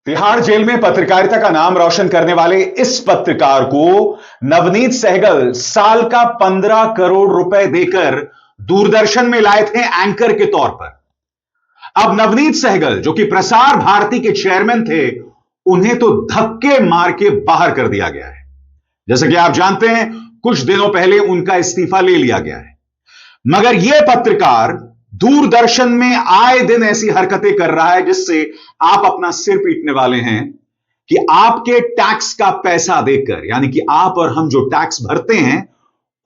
Tihar jail में पत्रकारिता का नाम रोशन करने वाले इस पत्रकार को नवनीत सहगल साल का 15 करोड़ रुपए देकर दूरदर्शन में लाए थे एंकर के तौर पर। अब नवनीत सहगल जो कि प्रसार भारती के चेयरमैन थे, उन्हें तो धक्के मार के बाहर कर दिया गया है। जैसे कि आप जानते हैं, कुछ दिनों पहले उनका इस्तीफा ले लिया गया है। मगर यह पत्रकार दूरदर्शन में आए दिन ऐसी हरकतें कर रहा है जिससे आप अपना सिर पीटने वाले हैं कि आपके टैक्स का पैसा देकर, यानी कि आप और हम जो टैक्स भरते हैं,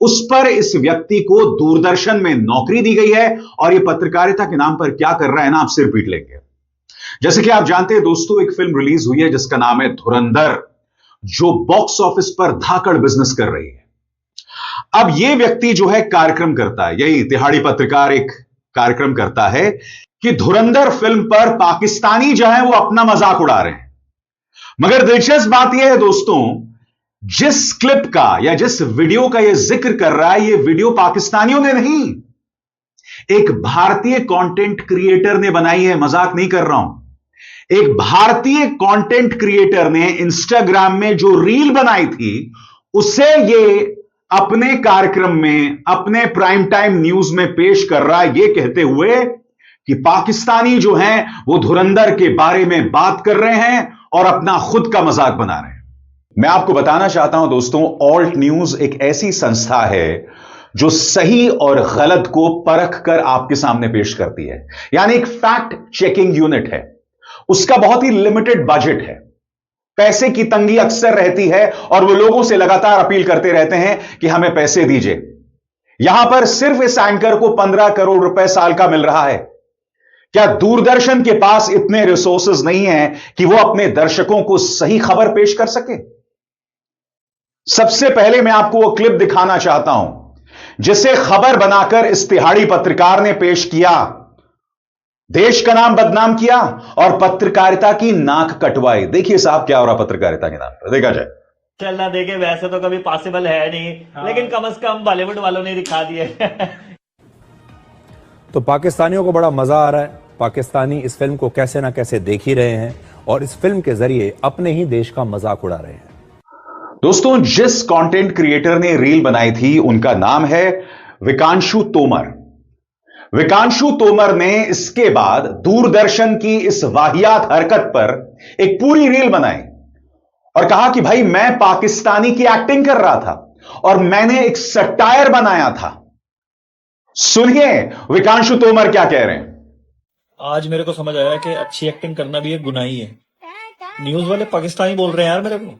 उस पर इस व्यक्ति को दूरदर्शन में नौकरी दी गई है और यह पत्रकारिता के नाम पर क्या कर रहा है ना, आप सिर पीट लेंगे। जैसे कि आप जानते हैं दोस्तों, एक फिल्म रिलीज हुई है जिसका नाम है धुरंधर, जो बॉक्स ऑफिस पर धाकड़ बिजनेस कर रही है। अब यह व्यक्ति जो है कार्यक्रम करता है, यही तिहाड़ी पत्रकार एक कार्यक्रम करता है कि धुरंधर फिल्म पर पाकिस्तानी जो है वो अपना मजाक उड़ा रहे हैं। मगर दिलचस्प बात यह है दोस्तों, जिस क्लिप का या जिस वीडियो का यह जिक्र कर रहा है, यह वीडियो पाकिस्तानियों ने नहीं, एक भारतीय कंटेंट क्रिएटर ने बनाई है। मजाक नहीं कर रहा हूं। एक भारतीय कंटेंट क्रिएटर ने इंस्टाग्राम में जो रील बनाई थी, उसे यह अपने कार्यक्रम में, अपने प्राइम टाइम न्यूज में पेश कर रहा है, यह कहते हुए कि पाकिस्तानी जो हैं वो धुरंधर के बारे में बात कर रहे हैं और अपना खुद का मजाक बना रहे हैं। मैं आपको बताना चाहता हूं दोस्तों, ऑल्ट न्यूज एक ऐसी संस्था है जो सही और गलत को परख कर आपके सामने पेश करती है, यानी एक फैक्ट चेकिंग यूनिट है। उसका बहुत ही लिमिटेड बजट है, पैसे की तंगी अक्सर रहती है और वो लोगों से लगातार अपील करते रहते हैं कि हमें पैसे दीजिए। यहां पर सिर्फ इस एंकर को 15 करोड़ रुपए साल का मिल रहा है। क्या दूरदर्शन के पास इतने रिसोर्सेज नहीं है कि वो अपने दर्शकों को सही खबर पेश कर सके? सबसे पहले मैं आपको वो क्लिप दिखाना चाहता हूं जिसे खबर बनाकर इस तिहाड़ी पत्रकार ने पेश किया, देश का नाम बदनाम किया और पत्रकारिता की नाक कटवाई। देखिए साहब क्या हो रहा पत्रकारिता के नाम पर, देखा जाए। चलना देखे वैसे तो कभी पॉसिबल है नहीं, लेकिन कम से कम बॉलीवुड वालों ने दिखा दिए। तो पाकिस्तानियों को बड़ा मजा आ रहा है। पाकिस्तानी इस फिल्म को कैसे ना कैसे देख ही रहे हैं और इस फिल्म के जरिए अपने ही देश का मजाक उड़ा रहे हैं। दोस्तों, जिस कंटेंट क्रिएटर ने रील बनाई थी उनका नाम है विकांशु तोमर। विकांशु तोमर ने इसके बाद दूरदर्शन की इस वाहियात हरकत पर एक पूरी रील बनाई और कहा कि भाई मैं पाकिस्तानी की एक्टिंग कर रहा था और मैंने एक सटायर बनाया था। सुनिए विकांशु तोमर क्या कह रहे हैं। आज मेरे को समझ आया कि अच्छी एक्टिंग करना भी एक गुनाह ही है। न्यूज वाले पाकिस्तानी बोल रहे हैं यार मेरे को।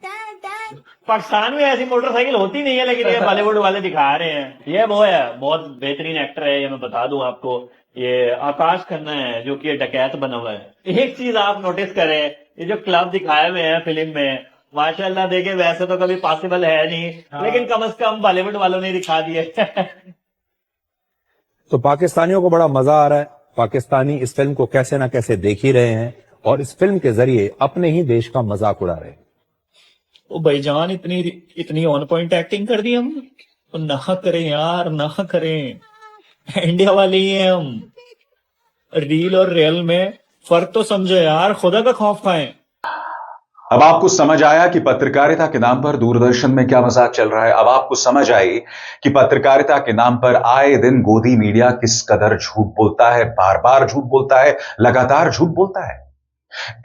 पाकिस्तान में ऐसी मोटरसाइकिल होती नहीं है, लेकिन ये बॉलीवुड वाले दिखा रहे हैं। ये वो है, बहुत बेहतरीन एक्टर है, ये मैं बता दूं आपको। ये आकाश खन्ना है जो कि ये डकैत बना हुआ है। एक चीज आप नोटिस करें, ये जो क्लब दिखाए हुए हैं फिल्म में, माशाल्लाह देखे वैसे तो कभी पॉसिबल है नहीं, लेकिन कम से कम बॉलीवुड वालों ने दिखा दिए। तो पाकिस्तानियों को बड़ा मजा आ रहा है। पाकिस्तानी इस फिल्म को कैसे ना कैसे देख ही रहे हैं और इस फिल्म के जरिए अपने ही देश का मजाक उड़ा रहे हैं। ओ भाईजान, इतनी ऑन पॉइंट एक्टिंग कर दी हम। तो ना करें यार, ना करें। इंडिया वाले ही हैं हम। रील और रियल में फर्क तो समझो यार, खुदा का खौफ खाएं। अब आपको समझ आया कि पत्रकारिता के नाम पर दूरदर्शन में क्या मजाक चल रहा है। अब आपको समझ आई कि पत्रकारिता के नाम पर आए दिन गोदी मीडिया किस कदर झूठ बोलता है, बार बार झूठ बोलता है, लगातार झूठ बोलता है।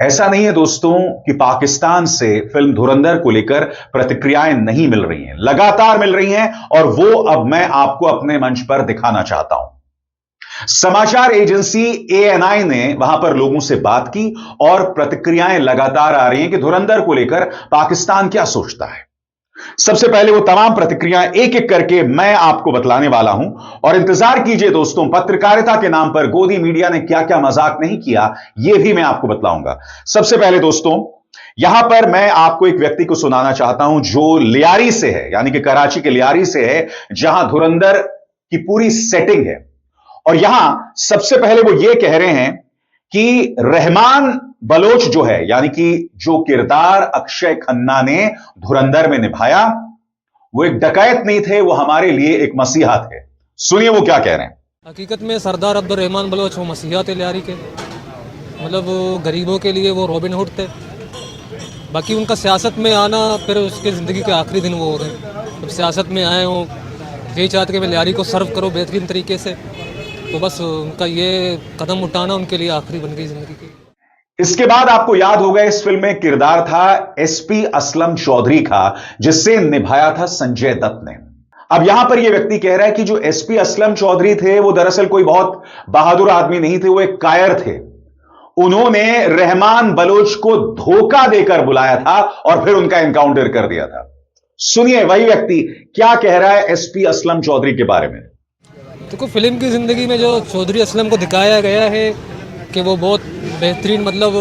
ऐसा नहीं है दोस्तों कि पाकिस्तान से फिल्म धुरंधर को लेकर प्रतिक्रियाएं नहीं मिल रही हैं, लगातार मिल रही हैं और वो अब मैं आपको अपने मंच पर दिखाना चाहता हूं। समाचार एजेंसी ANI ने वहां पर लोगों से बात की और प्रतिक्रियाएं लगातार आ रही हैं कि धुरंधर को लेकर पाकिस्तान क्या सोचता है। सबसे पहले वो तमाम प्रतिक्रियाएं एक एक करके मैं आपको बतलाने वाला हूं और इंतजार कीजिए दोस्तों, पत्रकारिता के नाम पर गोदी मीडिया ने क्या क्या मजाक नहीं किया, यह भी मैं आपको बतलाऊंगा। सबसे पहले दोस्तों, यहां पर मैं आपको एक व्यक्ति को सुनाना चाहता हूं जो लियारी से है, यानी कि कराची के लियारी से है, जहां धुरंधर की पूरी सेटिंग है। और यहां सबसे पहले वो ये कह रहे हैं कि रहमान बलोच जो है, यानी कि जो किरदार अक्षय खन्ना ने धुरंधर में निभाया, वो एक डकैत नहीं थे, वो हमारे लिए एक मसीहा थे। सुनिए वो क्या कह रहे हैं। हकीकत में सरदार अब्दुर्रहमान बलोच वो मसीहा थे लियारी के, मतलब वो गरीबों के लिए वो रॉबिन हुड थे। बाकी उनका सियासत में आना फिर उसके ज़िंदगी के आखिरी दिन वो हो गए। जब सियासत में आए हों, यही चाहते कि मैं लियारी को सर्व करो बेहतरीन तरीके से, तो बस उनका ये कदम उठाना उनके लिए आखिरी बन गई ज़िंदगी की। इसके बाद आपको याद होगा इस फिल्म में किरदार था एसपी असलम चौधरी का, जिससे निभाया था संजय दत्त ने। अब यहां पर यह व्यक्ति कह रहा है कि जो एसपी असलम चौधरी थे वो दरअसल कोई बहुत बहादुर आदमी नहीं थे, वो एक कायर थे। उन्होंने रहमान बलोच को धोखा देकर बुलाया था और फिर उनका एनकाउंटर कर दिया था। सुनिए वही व्यक्ति क्या कह रहा है एसपी असलम चौधरी के बारे में। देखो, फिल्म की ज़िंदगी में जो चौधरी असलम को दिखाया गया है कि वो बहुत बेहतरीन, मतलब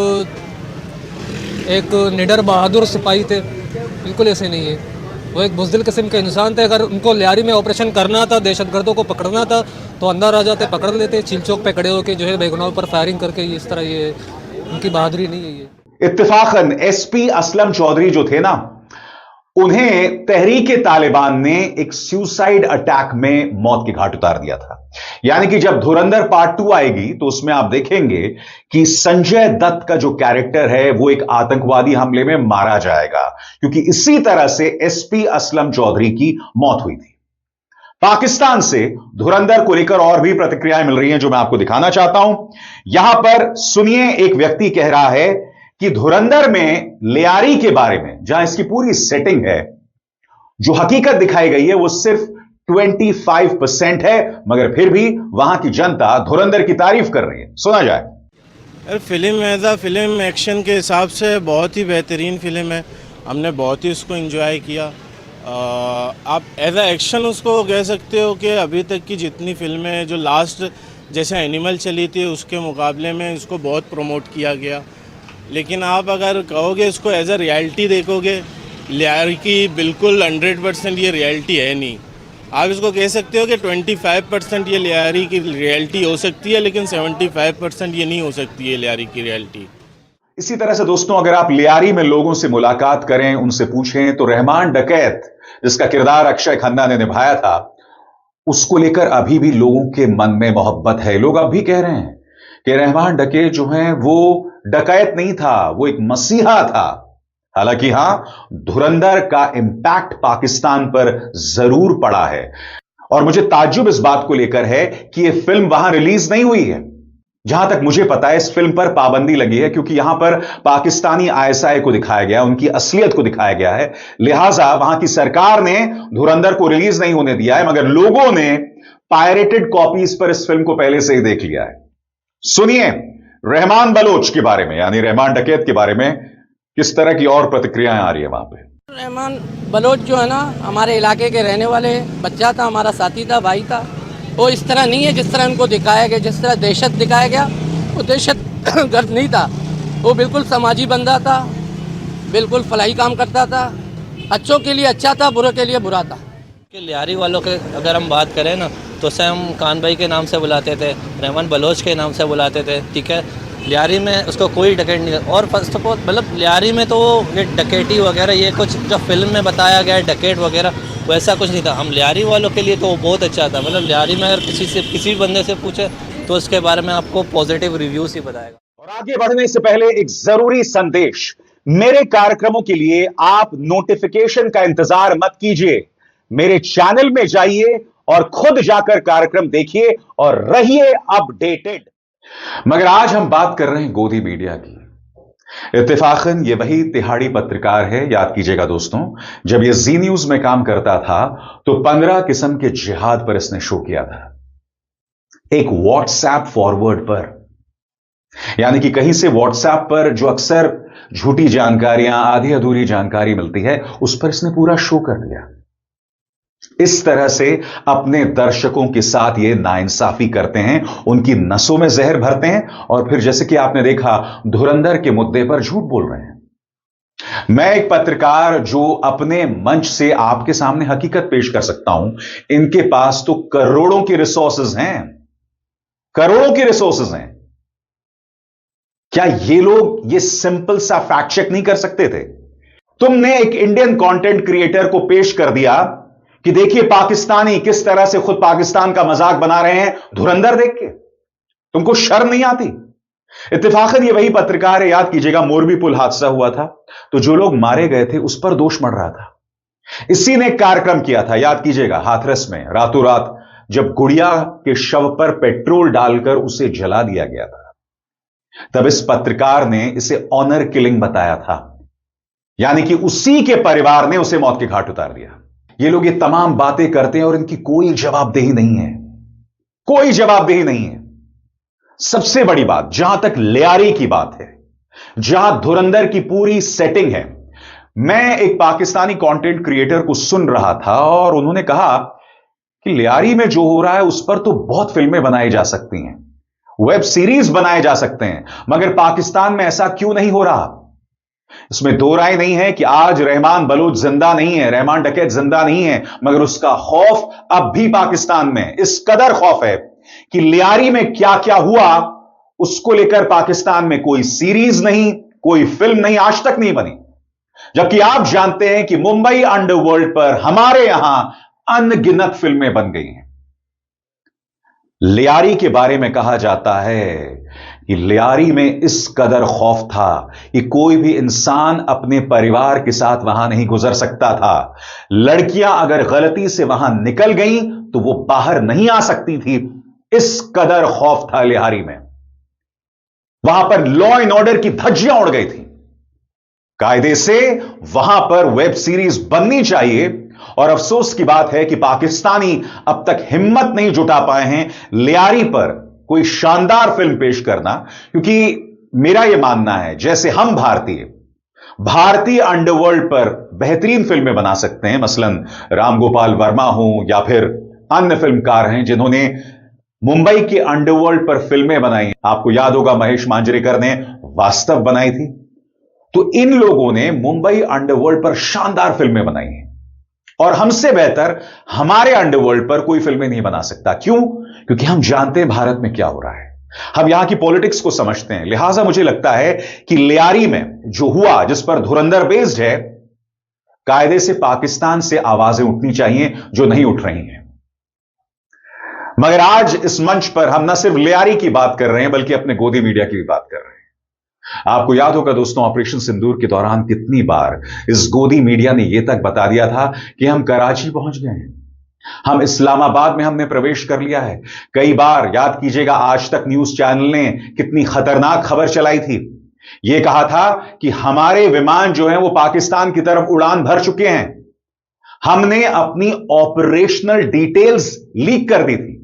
एक निडर बहादुर सिपाही थे, बिल्कुल ऐसे नहीं है। वो एक बुज़दिल किस्म के इंसान थे। अगर उनको लियारी में ऑपरेशन करना था, दहशतगर्दों को पकड़ना था, तो अंदर आ जाते, पकड़ लेते, चील चौक पे खड़े होकर जो है बेगुनाहों पर फायरिंग करके। ये इस तरह ये उनकी बहादुरी नहीं है ये। इत्तेफाकन एसपी असलम चौधरी जो थे ना, उन्हें तहरीक तालिबान ने एक सुसाइड अटैक में मौत के घाट उतार दिया था। यानी कि जब धुरंधर पार्ट 2 आएगी तो उसमें आप देखेंगे कि संजय दत्त का जो कैरेक्टर है वो एक आतंकवादी हमले में मारा जाएगा, क्योंकि इसी तरह से एसपी असलम चौधरी की मौत हुई थी। पाकिस्तान से धुरंधर को लेकर और भी प्रतिक्रियाएं मिल रही हैं जो मैं आपको दिखाना चाहता हूं। यहां पर सुनिए, एक व्यक्ति कह रहा है कि धुरंधर में लियारी के बारे में, जहां इसकी पूरी सेटिंग है, जो हकीकत दिखाई गई है वो सिर्फ 25% है, मगर फिर भी वहां की जनता धुरंधर की तारीफ कर रही है। सुना जाए। फिल्म एज आ फिल्म एक्शन के हिसाब से बहुत ही बेहतरीन फिल्म है। हमने बहुत ही उसको एंजॉय किया। आप एज आ एक्शन उसको कह सकते हो कि अभी तक की जितनी फिल्में जो लास्ट जैसे एनिमल चली थी उसके मुकाबले में इसको बहुत प्रमोट किया गया। लेकिन आप अगर कहोगे इसको एज अ रियलिटी देखोगे, लियारी की बिल्कुल 100% ये रियलिटी है नहीं। आप इसको कह सकते हो कि 25% ये लियारी की रियलिटी हो सकती है, लेकिन 75% ये नहीं हो सकती है लियारी की रियलिटी। इसी तरह से दोस्तों, अगर आप लियारी में लोगों से मुलाकात करें, उनसे पूछें, तो रहमान डकैत, जिसका किरदार अक्षय खन्ना ने निभाया था, उसको लेकर अभी भी लोगों के मन में मोहब्बत है। लोग अब भी कह रहे हैं कि रहमान डकैत जो है वो डकैत नहीं था, वो एक मसीहा था। हालांकि हां, धुरंधर का इंपैक्ट पाकिस्तान पर जरूर पड़ा है, और मुझे ताज्जुब इस बात को लेकर है कि यह फिल्म वहां रिलीज नहीं हुई है। जहां तक मुझे पता है इस फिल्म पर पाबंदी लगी है, क्योंकि यहां पर पाकिस्तानी आईएसआई को दिखाया गया, उनकी असलियत को दिखाया गया है। लिहाजा वहां की सरकार ने धुरंधर को रिलीज नहीं होने दिया है, मगर लोगों ने पायरेटेड कॉपीज पर इस फिल्म को पहले से ही देख लिया है। सुनिए रहमान बलोच के बारे में, यानी रहमान डकैत के बारे में, किस तरह की और प्रतिक्रियाएं आ रही है वहां पे। रहमान बलोच जो है ना, हमारे इलाके के रहने वाले बच्चा था, हमारा साथी था, भाई था। वो इस तरह नहीं है जिस तरह उनको दिखाया गया, जिस तरह दहशत दिखाया गया, वो दहशत गर्द नहीं था। वो बिल्कुल समाजी बंदा था, बिल्कुल फलाही काम करता था, अच्छों के लिए अच्छा था, बुरे के लिए बुरा था। कि लियारी वालों के अगर हम बात करें ना, तो उसे हम खान भाई के नाम से बुलाते थे, रहमान बलोच के नाम से बुलाते थे, ठीक है। लियारी में उसको कोई डकैत नहीं, और फर्स्ट ऑफ ऑल मतलब लियारी में तो ये डकैती वगैरह ये कुछ जो फिल्म में बताया गया है डकैत वगैरह वैसा कुछ नहीं था। हम लियारी वालों के लिए तो वो बहुत अच्छा था। मतलब लियारी में अगर किसी भी बंदे से पूछे तो उसके बारे में आपको पॉजिटिव रिव्यूज ही बताएगा। और आगे बढ़ने से पहले एक जरूरी संदेश, मेरे कार्यक्रमों के लिए आप नोटिफिकेशन का इंतजार मत कीजिए, मेरे चैनल में जाइए और खुद जाकर कार्यक्रम देखिए और रहिए अपडेटेड। मगर आज हम बात कर रहे हैं गोदी मीडिया की। इत्तेफाकन ये वही तिहाड़ी पत्रकार है, याद कीजिएगा दोस्तों, जब ये जी न्यूज में काम करता था तो 15 किस्म के जिहाद पर इसने शो किया था, एक व्हाट्सएप फॉरवर्ड पर। यानी कि कहीं से व्हाट्सएप पर जो अक्सर झूठी जानकारियां, आधी अधूरी जानकारी मिलती है, उस पर इसने पूरा शो कर दिया। इस तरह से अपने दर्शकों के साथ ये नाइंसाफी करते हैं, उनकी नसों में जहर भरते हैं, और फिर जैसे कि आपने देखा धुरंधर के मुद्दे पर झूठ बोल रहे हैं। मैं एक पत्रकार जो अपने मंच से आपके सामने हकीकत पेश कर सकता हूं, इनके पास तो करोड़ों की रिसोर्सेज हैं, करोड़ों की रिसोर्सेज हैं। क्या ये लोग ये सिंपल सा फैक्ट चेक नहीं कर सकते थे? तुमने एक इंडियन कंटेंट क्रिएटर को पेश कर दिया कि देखिए पाकिस्तानी किस तरह से खुद पाकिस्तान का मजाक बना रहे हैं धुरंधर देख के। तुमको शर्म नहीं आती? इत्तेफाकन ये वही पत्रकार है, याद कीजिएगा मोरबी पुल हादसा हुआ था तो जो लोग मारे गए थे उस पर दोष मढ़ रहा था। इसी ने एक कार्यक्रम किया था, याद कीजिएगा, हाथरस में रातों रात जब गुड़िया के शव पर पेट्रोल डालकर उसे जला दिया गया था। तब इस पत्रकार ने इसे ऑनर किलिंग बताया था, यानी कि उसी के परिवार ने उसे मौत के घाट उतार दिया। ये लोग ये तमाम बातें करते हैं और इनकी कोई जवाबदेही नहीं है, कोई जवाबदेही नहीं है। सबसे बड़ी बात, जहां तक लियारी की बात है, जहां धुरंधर की पूरी सेटिंग है, मैं एक पाकिस्तानी कंटेंट क्रिएटर को सुन रहा था और उन्होंने कहा कि लियारी में जो हो रहा है उस पर तो बहुत फिल्में बनाई जा सकती हैं, वेब सीरीज बनाए जा सकते हैं, मगर पाकिस्तान में ऐसा क्यों नहीं हो रहा। इसमें दो राय नहीं है कि आज रहमान बलूच जिंदा नहीं है, रहमान डकैत जिंदा नहीं है, मगर उसका खौफ अब भी पाकिस्तान में इस कदर खौफ है कि लियारी में क्या क्या हुआ उसको लेकर पाकिस्तान में कोई सीरीज नहीं, कोई फिल्म नहीं, आज तक नहीं बनी। जबकि आप जानते हैं कि मुंबई अंडरवर्ल्ड पर हमारे यहां अनगिनत फिल्में बन गई हैं। लियारी के बारे में कहा जाता है कि लियारी में इस कदर खौफ था कि कोई भी इंसान अपने परिवार के साथ वहां नहीं गुजर सकता था। लड़कियां अगर गलती से वहां निकल गईं तो वो बाहर नहीं आ सकती थी, इस कदर खौफ था लियारी में। वहां पर लॉ एंड ऑर्डर की धज्जियां उड़ गई थी। कायदे से वहां पर वेब सीरीज बननी चाहिए और अफसोस की बात है कि पाकिस्तानी अब तक हिम्मत नहीं जुटा पाए हैं लियारी पर कोई शानदार फिल्म पेश करना, क्योंकि मेरा यह मानना है जैसे हम भारतीय अंडरवर्ल्ड पर बेहतरीन फिल्में बना सकते हैं, मसलन राम गोपाल वर्मा हो या फिर अन्य फिल्मकार हैं जिन्होंने मुंबई के अंडरवर्ल्ड पर फिल्में बनाई। आपको याद होगा महेश मांजरेकर ने वास्तव बनाई थी। तो इन लोगों ने मुंबई अंडरवर्ल्ड पर शानदार फिल्में बनाई हैं और हमसे बेहतर हमारे अंडरवर्ल्ड पर कोई फिल्में नहीं बना सकता। क्यों? क्योंकि हम जानते हैं भारत में क्या हो रहा है, हम यहां की पॉलिटिक्स को समझते हैं। लिहाजा मुझे लगता है कि लियारी में जो हुआ, जिस पर धुरंधर बेस्ड है, कायदे से पाकिस्तान से आवाजें उठनी चाहिए जो नहीं उठ रही हैं। मगर आज इस मंच पर हम न सिर्फ लियारी की बात कर रहे हैं बल्कि अपने गोदी मीडिया की भी बात कर रहे हैं। आपको याद होगा दोस्तों, ऑपरेशन सिंदूर के दौरान कितनी बार इस गोदी मीडिया ने यह तक बता दिया था कि हम कराची पहुंच गए हैं, हम इस्लामाबाद में हमने प्रवेश कर लिया है। कई बार याद कीजिएगा आज तक न्यूज चैनल ने कितनी खतरनाक खबर चलाई थी, यह कहा था कि हमारे विमान जो हैं वो पाकिस्तान की तरफ उड़ान भर चुके हैं। हमने अपनी ऑपरेशनल डिटेल्स लीक कर दी थी।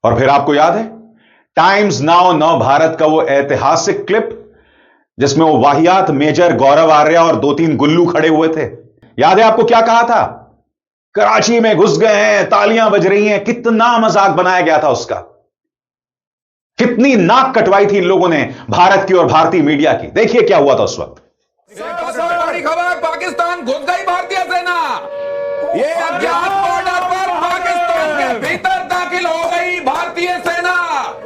और फिर आपको याद है टाइम्स नाउ नव भारत का वो ऐतिहासिक क्लिप जिसमें वो वाहियात मेजर गौरव आर्य और 2-3 गुल्लू खड़े हुए थे, याद है आपको क्या कहा था? कराची में घुस गए हैं, तालियां बज रही हैं। कितना मजाक बनाया गया था उसका, कितनी नाक कटवाई थी इन लोगों ने भारत की और भारतीय मीडिया की। देखिए क्या हुआ था उस वक्त। बड़ी खबर, पाकिस्तान घुस गई भारतीय सेना। ये अज्ञात बॉर्डर पर पाकिस्तान के भीतर दाखिल हो गई भारतीय सेना।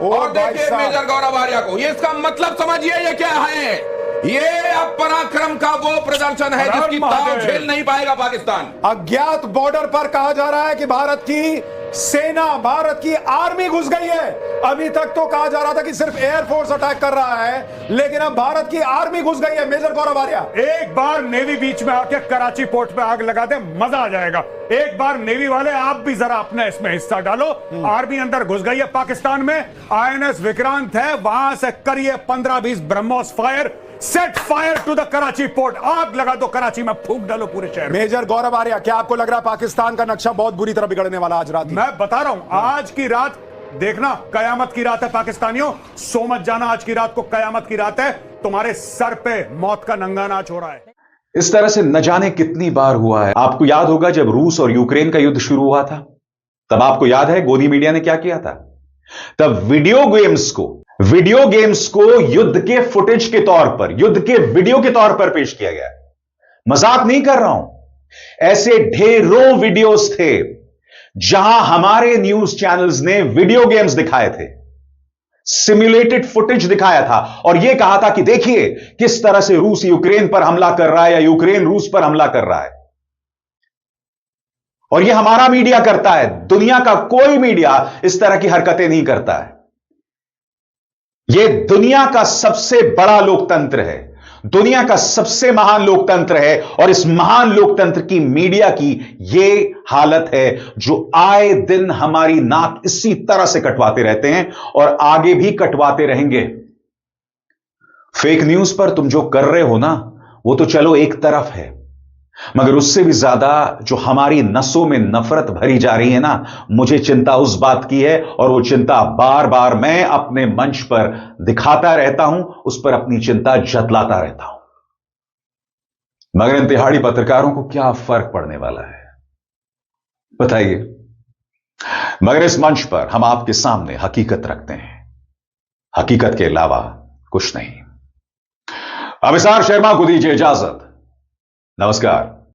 और देखिए मेजर गौरव आर्य को, ये इसका मतलब समझिए ये क्या है। ये अब पराक्रम का वो प्रदर्शन है जिसकी ताव झेल नहीं पाएगा पाकिस्तान। अज्ञात बॉर्डर पर कहा जा रहा है कि भारत की सेना, भारत की आर्मी घुस गई है। अभी तक तो कहा जा रहा था कि सिर्फ एयरफोर्स अटैक कर रहा है, लेकिन अब भारत की आर्मी घुस गई है। मेजर गौरव आर्य, एक बार नेवी बीच में आके कराची पोर्ट पे आग लगा दे, मजा आ जाएगा। एक बार नेवी वाले आप भी जरा अपने इसमें हिस्सा डालो। आर्मी अंदर घुस गई है पाकिस्तान में। INS विक्रांत है, वहां से करिए 15-20 BrahMos fire, set fire to the Karachi port. आग लगा दो कराची में, फूंक डालो पूरे शहर में। मेजर गौरव आर्य, क्या आपको लग रहा है पाकिस्तान का नक्शा बहुत बुरी तरह बिगड़ने वाला आज रात? मैं बता रहा हूं, आज की रात देखना कयामत की रात है पाकिस्तानियों। सो मत जाना, आज की रात को कयामत की रात है। तुम्हारे सर पे मौत का नंगा नाच हो रहा है। इस तरह से न जाने कितनी बार हुआ है। आपको याद होगा जब रूस और यूक्रेन का युद्ध शुरू हुआ था, तब आपको याद है गोदी मीडिया ने क्या किया था? तब वीडियो गेम्स को युद्ध के फुटेज के तौर पर, युद्ध के वीडियो के तौर पर पेश किया गया। मजाक नहीं कर रहा हूं, ऐसे ढेरों वीडियोस थे जहां हमारे न्यूज चैनल्स ने वीडियो गेम्स दिखाए थे, सिमुलेटेड फुटेज दिखाया था और यह कहा था कि देखिए किस तरह से रूस यूक्रेन पर हमला कर रहा है या यूक्रेन रूस पर हमला कर रहा है। और यह हमारा मीडिया करता है, दुनिया का कोई मीडिया इस तरह की हरकतें नहीं करता है। यह दुनिया का सबसे बड़ा लोकतंत्र है, दुनिया का सबसे महान लोकतंत्र है, और इस महान लोकतंत्र की मीडिया की यह हालत है जो आए दिन हमारी नाक इसी तरह से कटवाते रहते हैं और आगे भी कटवाते रहेंगे। फेक न्यूज पर तुम जो कर रहे हो ना, वो तो चलो एक तरफ है, मगर उससे भी ज्यादा जो हमारी नसों में नफरत भरी जा रही है ना, मुझे चिंता उस बात की है, और वो चिंता बार बार मैं अपने मंच पर दिखाता रहता हूं, उस पर अपनी चिंता जतलाता रहता हूं। मगर इन तिहाड़ी पत्रकारों को क्या फर्क पड़ने वाला है, बताइए? मगर इस मंच पर हम आपके सामने हकीकत रखते हैं, हकीकत के अलावा कुछ नहीं। अभिसार शर्मा को दीजिए इजाजत। नमस्कार।